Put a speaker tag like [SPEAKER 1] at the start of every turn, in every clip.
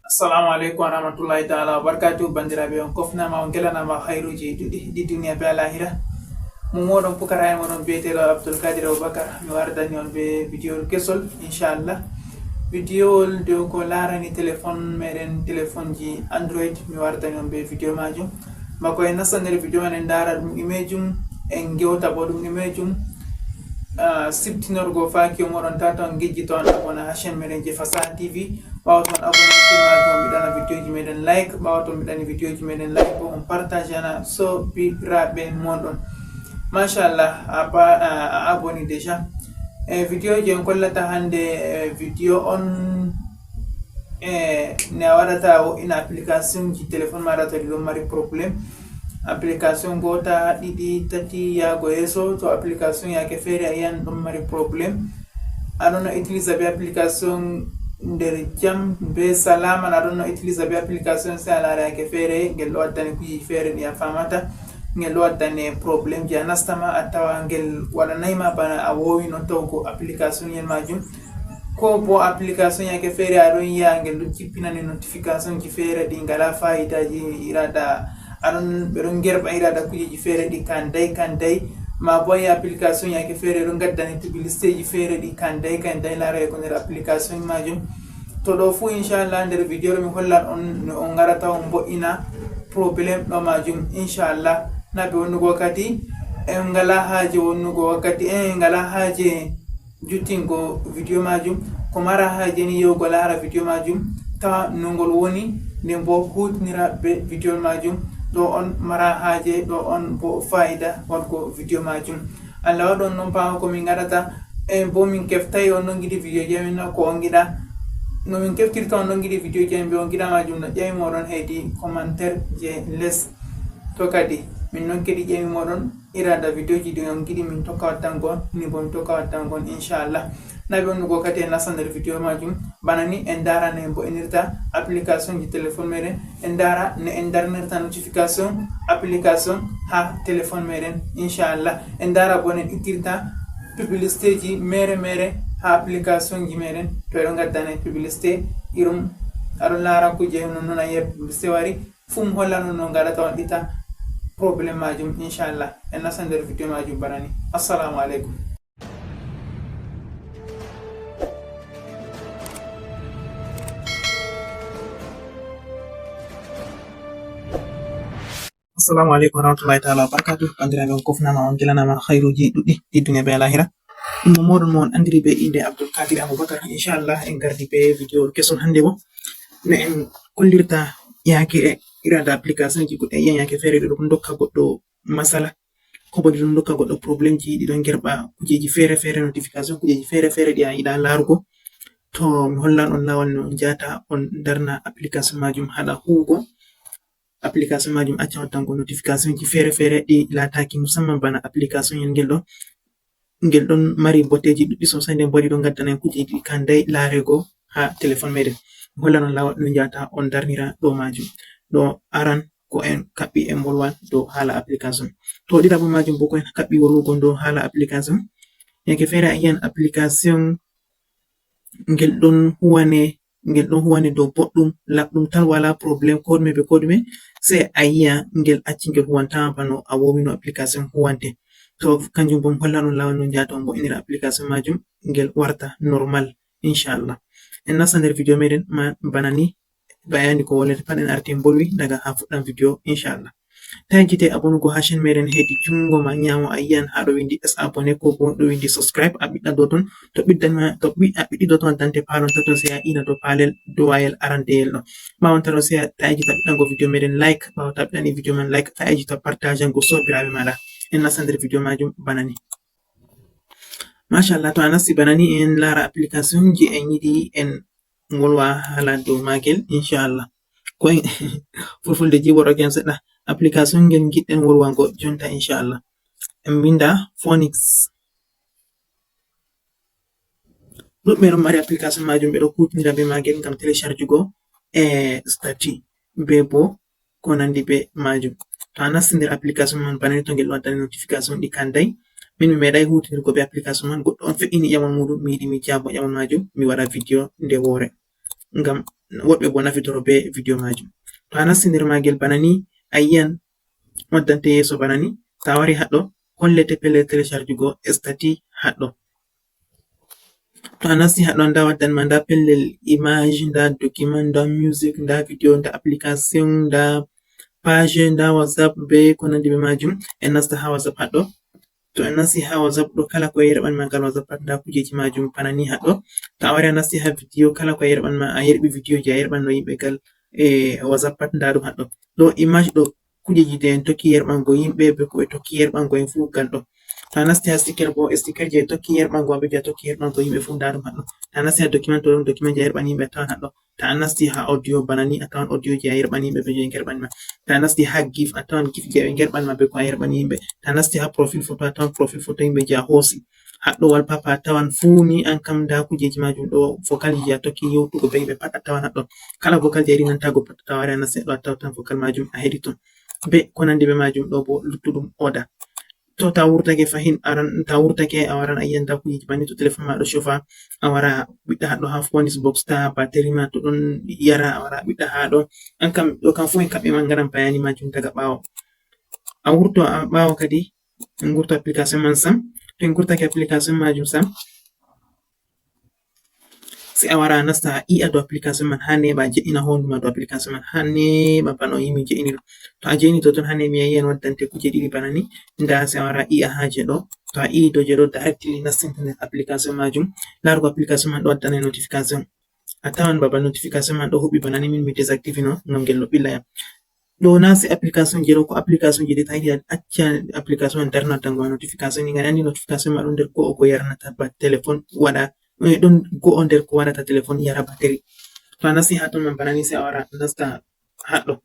[SPEAKER 1] Assalamu alaikum warahmatullahi ta'ala wabarakatuh bandiraɓe on kofnama on gelanama hayruji ɗi duniya be alahira mo moɗon pukara e moɗon biyeteɗo abdoulkadir aboubacar mi wardani on be vidéo kesol inchallah vidéowol dow ko larani téléphone meɗen téléphone ji android mi wardani on be vidéo majum bako en nasta nder vidéo man en dara ɗum imejum en gewta bo ɗum imejum sibtinorgo faki o moɗon tata on gejjito on abona ha chaine meɗen je Fasaha TV ɓawa ton abonné majum mbiɗana vidéo ji meɗen like ɓawa ton mbiɗani vidéo ji meɗen like bo on partage ana sobiraɓe moɗon machallah a aboni déjà vidéo ji en kollata hande vidéo on ne a waɗata wo'ina application ji téléphone maɗa to ɗi ɗon mari probléme application gota ɗiɗi tati yago yeso to application yake feere a yiyan ɗon mari probléme aɗon no utilisa be application nder jam be salama aɗon no utilisa be application se a laara yake feere ngel ɗo waddane kuji feere ɗi a famata ngel ɗo waddane probléme ji a nastama a tawa ngel waɗanayma bana a wowi non tawko application yel majum ko bo application yake feere aɗon yiya ngel ɗo jippinani notification ji feere ɗi ngala fayidaji iraɗa aɗon ɓeɗon gerɓa iraɗa kujeji feere ɗi kanday ma bo application yake feere ɗon gaddani publicité ji feere ɗi kanday laara ko nder application majum to ɗo fu inchallah nder vidéo ɗo mi hollan on no on garata on bo'ina probléme ɗo majum inchallah na ɓe wonnugo wakkati en ngala haaje wonnugo wakkati en ngala haaje juttingo vidéo majum ko mara haaje ni yewgo laara vidéo majum tawa nongol woni nden bo hutinira be vidéo majum ɗo on mara haaje ɗo on bo fayida wadgo vidéo majum allah waɗon noon pama komin gaɗata bo min keftay on ɗon giɗi vidéo ji amin ko on giɗa no min keftirta on ɗon giɗi vidéo ji amin be on giɗa majum no ƴami moɗon heydi commentaire je less to kadi min noon kadi ƴami moɗon irada vidéo ji ɗi on giɗi min tokka wattangon ni bo min tokka wattangon inchallah naɓe onnugo kadi en nasta nder vidéo majum bana ni en dara no en bo'inirta application ji téléphone meɗen en dara no en darnirta notification application ha téléphone meɗen inchallah en dara bo nen ittirta publicité ji mere ha application ji meɗen to eɗon gaddane publicité irum aɗon laara kuje nonnoon a yiya publicité wari fum hollano no gaɗata on ɗita probléme majum inchallah en nasta nder vidéo majum bana ni assalamu aleykum. Assalamu alaikum warahmatullahi ta'ala wabarakatuh bandiraɓe on kofnama on gelanama hayruji ɗuɗɗi ɗi duniya be alahira ɗum moɗon mo on andiri be inde abdoulkadir aboubacar inchallah en gardi be vidéo kesol hande bo no en kollirta yake irada application ji goɗɗe yiyan yake feere ɗi ɗon dokka goɗɗo masala ko bo ɗi ɗon dokka goɗɗo probléme ji ɗi ɗon gerɓa kujeji feere notification kujeji feere ɗi a yiɗa larugo to mi hollan on lawol no jata on darna application majum haɗa huwugo application majum acca wattango notification ji feere ɗi lataki musamman bana application yel ngel ɗon mari boteji ɗuɗɗi sosai nden bo ɗi ɗon gaddana kujeji kanday larego ha téléphone meɗen mi hollan on lawol no jata on darnira ɗo majum ɗo aran ko en kaɓɓi e bolwal dow hala application to ɗiɗaɓo majum bo ko en kaɓɓi wolwugo dow hala application yake feere a yiyan application ngel ɗon huwane dow boɗɗum laɓɗum tan wala probléme koɗume be koɗume sai a yiya ngel acci ngel huwantama bano a wowino application huwante to kanjum bo hollan on lawol no jata on bo'inira application majum ngel warta normal inchallah en nasta nder vidéo meɗen bana ni bayani ko wolete pat en arti en bolwi daga ha fuɗɗam vidéo inchallah ta jite abonugo ha chaine meɗen hedi jungo ma nyamo a yiyan ha ɗo windi abonné ko bo ɗo windi subscribe a ɓiɗɗa dow ton to a ɓiɗɗi dow ton dante palon taton sai a ina dow palel dowayel arandeyel ɗo ɓawon taɗo sai ta ejita ɓiɗɗango vidéo meɗen like ɓawo ta ɓiɗɗani vidéo man like ta ejita partage ango sobiraɓe maɗa en nasta nder vidéo majum bana ni machallah to a nasti bana ni en lara application ji en yiɗi en wolwa hala dow magel inchallah ko fulfulde jiɓoɗo gen seɗɗa application ngel giɗɗen wolwango jonta inchallah en binda Phoenix ɗuɗɓe ɗon mari application majum ɓe ɗo hutindira be magel ngam télécharge go statut be bo ko nandi be majum to a nasti nder application man bana ni to ngel waddani notification ɗi kanday min mi meeɗai hutinirgo be application man goɗɗo on fe'ini ƴamol muɗum mi yiɗi mi jabo ƴamol majum mi waɗa vidéo nde woore ngam woɓɓe bo nafitoro be video majum. To a nasti nder magel bana ni ayiyan waddante yeso bana ni, ta wari haɗɗo hollete pellel telecharge stati haɗɗo. To a nasti haɗɗo nda waddanma nda pellel image, nda document, nda music, nda video, nda application, nda page, nda whatsapp be ko nandi be majum. En nasta ha whatsapp haɗɗo. To en nasti ha whatsapp ɗo kala ko yerɓanma ngal whatsapp pat nda kujeji majum bana ni haɗɗo. To a wari a nasti ha video kala ko yerɓanma a yerɓi video je a yerɓanno yimɓe gal whatsapp pat nda ɗum haɗɗo. Ɗo image ɗo kujeji je en tokki yerɓango yimɓe be ko ɓe tokki yerɓango en fu gal ɗo. To a nasti ha sticker bo sticker je tokki yerɓango be je tokki yerɓango yimɓe fu nda ɗum haɗɗo. To a nasti ha document to ɗum document je a yerɓan yimɓe a tawan haɗɗo. To a nasti ha audio bana ni a tawan audio je a yerɓan yimɓe be je ɓe yerɓanima. To a nasti ha gif a tawan gif je ɓe yerɓanima be ko a yerɓan yimɓe. To a nasti ha profile photo a tawan profile photo yimɓe je a hosi. Haɗɗo wallpaper a tawan fu ni an kam nda kujeji majum ɗo vocal je a tokki yewtugo be yimɓe pat a tawan haɗɗo. Kala vocal je a yiɗi nantago pat a wari a nasti ɗo a tawatan vocal majum a heɗi ton. Be ko nandi be majum ɗo bo luttuɗum order. To ta wurtake fahin aran ta wurtake a waran a yiyan nda kujeji banni to telephone ma ɗo shofa a wara ɓiɗɗa haɗɗo ha phone box ta battery ma to ɗon yara a wara ɓiɗɗa ha ɗo. An kam ɗo kam fu en kamɓe man ngaran bayani majum daga ɓawo. A wurto a ɓawo kadi en wurto application man sam. To en wurtake application majum sam sai a wara a nasta a i'ya do application man ha neɓa je'ina honduma do application man ha neɓa bana o yimi je'ini ɗum. To a je'ini toton ha neɓi a yiyan waddante kuje ɗiɗi bana ni nda sai a wara a i'ya ha je ɗo. To a i'yi do je ɗo directly nastinta nder application majum. Larugo application man ɗo waddana notification. A tawan babal notification man ɗo huɓi bana ni min mi désactive no ngam ngel no ɓilla yam. Ɗo na sai application je ɗo ko application je ta yiɗi a acca application man darna tango notification ni ngam andi notification ma ɗon nder ko o ko yarnata ba telephone waɗa ɗon go'o nder ko waɗata telephone yara battery. To a nasti ha ton man bana ni sai a wara nasta haɗɗo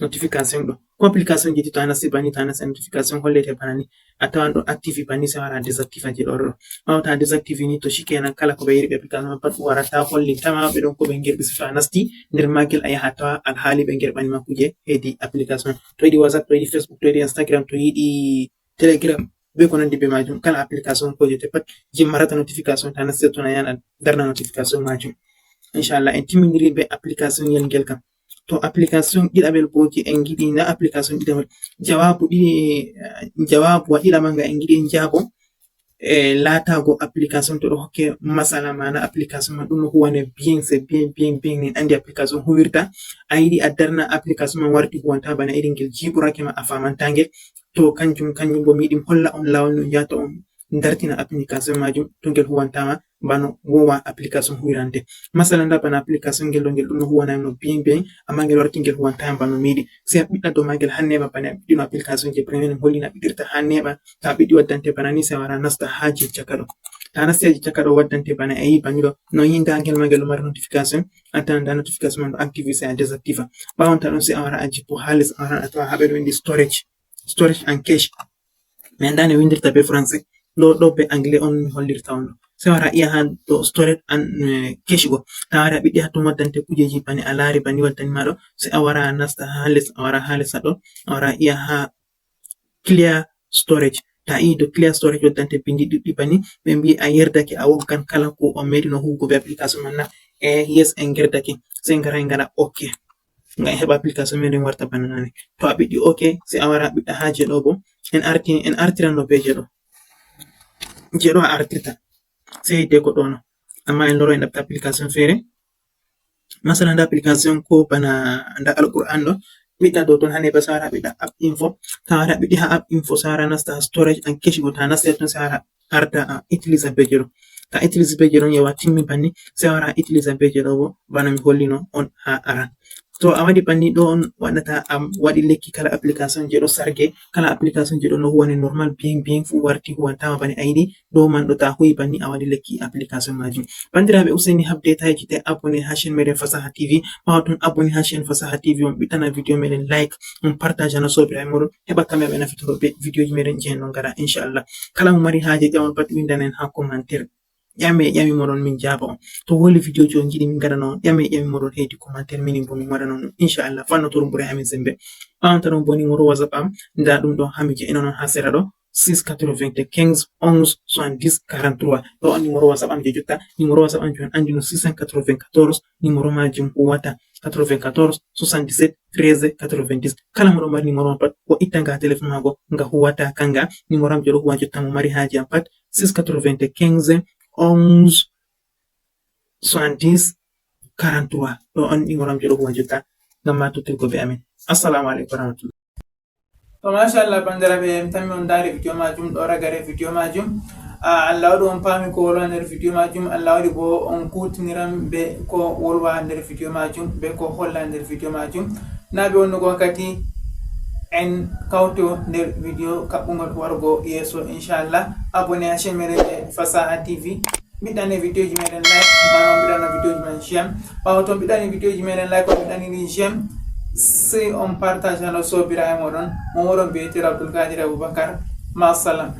[SPEAKER 1] notification ɗo ko application je to a nasti bani to a nasti notification hollete bana ni a tawan ɗo active bani sai a wara désactive je ɗo ɗo. Ɓawo to a désactive ni to shikenan kala ko ɓe yerɓi application man pat warata hollitama ɓe ɗon ko ɓe yerɓi. So a nasti nder magel a yaha tawa alhali ɓe yerɓanima kuje hedi application man. To yiɗi whatsapp, to yiɗi facebook, to yiɗi instagram, to yiɗi telegram be ko nandi be majum kala application ko je pat je marata notification ta nasti ton a yahan darna notification majum. Inshallah en timmidiri be application yel ngel kam. To application ɗiɗaɓel bo je en giɗi na application ɗiɗaɓel jawabu waɗiɗama nga en giɗi jabo laatago application to ɗo hokke masala mana application man ɗum no huwane bien c'est bien en andi application huwirta a yiɗi a darna application man warti huwanta bana irin ngel jiɓorake ma a famantangel. To kanjum bo mi yiɗi holla on lawol no njata on dartina application majum to ngel huwantama bano wowa application huwirante. Masala nda bana application ngel ɗum no huwana no bien amma ngel warti ngel huwantama bano mi yiɗi sai a ɓiɗɗa dow magel ha neɓa bana ɓiɗɗino application je premier en hollina ɓiɗɗirta ha neɓa. Ta ɓiɗɗi waddante bana ni sai a wara nasta ha je caka ɗo. Ta nasti ha je caka ɗo waddante bana a yi bani ɗo no yi nda ngel magel ɗo mari notification a tawan nda notification man ɗo active sai a désactive. Ɓawon ta ɗon sai a wara a jippo ha les a wara a tawa ha ɓe ɗo windi storage and cache. Mi anda no windirta be français ɗo be anglais on mi hollirta on ɗo. Sai wara iya ha ɗo storage and cache go ta wara ɓiɗɗi ha ton waddante kujeji bani a lari bani waddani ma ɗo sai a wara a nasta ha les a wara ha les ɗo a wara iya ha clear storage. Ta i do clear storage waddante bindi ɗiɗɗi bani ɓe mbi a yerdake a woggan kala ko on meɗi no huwugo be application man na yes en gerdake sai ngara en ngaɗa okay ngam heɓa application meɗen warta bana nane. To a ɓiɗɗi okay sai a wara ɓiɗɗa ha je ɗo bo en artiran no be je ɗo a artirta sai hidde ko ɗo no amma en loro en ɗabta application fere. Masala nda application ko bana nda alquran ɗo ɓiɗɗa dow ton ha neɓa sai wara ɓiɗɗa app info. Ta wara ɓiɗɗi ha app info sai wara nasta storage and cache go ta nasti ton sai wara arta a utiliser be je ɗo. Ta utiliser be je ɗon yawa timmi banni sai wara utiliser be je ɗo bo bana mi hollino on ha aran. To a waɗi banni ɗo on waɗata am waɗi lekki kala application je ɗo sarge kala application je ɗo no huwane normal bien fu warti huwantama bani a yiɗi ɗo man ɗo ta huwi banni a waɗi lekki application majum. Bandiraɓe useni habde ta yejjite abonné ha chaîne meɗen Fasaha TV. Ɓawo ton abonné ha chaîne Fasaha TV on ɓiɗɗana video meɗen like on partage na sobiraɓe moɗon heɓa kamɓe ɓe nafitoro be videoji meɗen je en ɗon ngara inchallah. Kala mo mari haje ƴamon pat windana en ha commentaire ƴami moɗon min jaba on. To woli video jo jiɗi min gaɗana on ƴami moɗon hedi commentaire minin bo min waɗana on inchallah fanno to ɗum ɓuray amin sembe. Ɓawon ta ɗon bo numéro WhatsApp am nda ɗum ɗo ha mi je'ina non ha sera ɗo 695 11 70 43 ɗo on numéro whatsapp am je jotta. Numéro whatsapp am jon andi no 694 numéro majum huwata 94 77 13 90. kala mo ɗo mari numéro on pat o itta nga téléphone mago nga huwata kanga. numéro am je ɗo huwa jotta mo mari haaji am pat 695 11 70 43 ɗo on numéro am je ɗo huwa jotta ngam ma tottirgo be amin. assalamu aleykum warahmatullah. to machallah bandiraɓe mi tammi on daari video majum ɗo ragare video majum. Allah waɗi on paami ko wolwa nder video majum. Allah waɗi bo on kutiniran be ko wolwa nder video majum be ko holla nder video majum. na ɓe wonnugo wakkati en kawto nder video kaɓɓugol wargo yeeso inchallah. abonné ha chaine meɗen Fasaha TV. mbiɗɗane video ji meɗen like manon mbiɗana video ji men j'aime. ɓawo to mbiɗani video ji meɗen like on mbiɗaniri j'aime si on partage hano sobiraɓe moɗon mo woɗon mbiyetira Abdoulkadir Aboubacar. ma salam.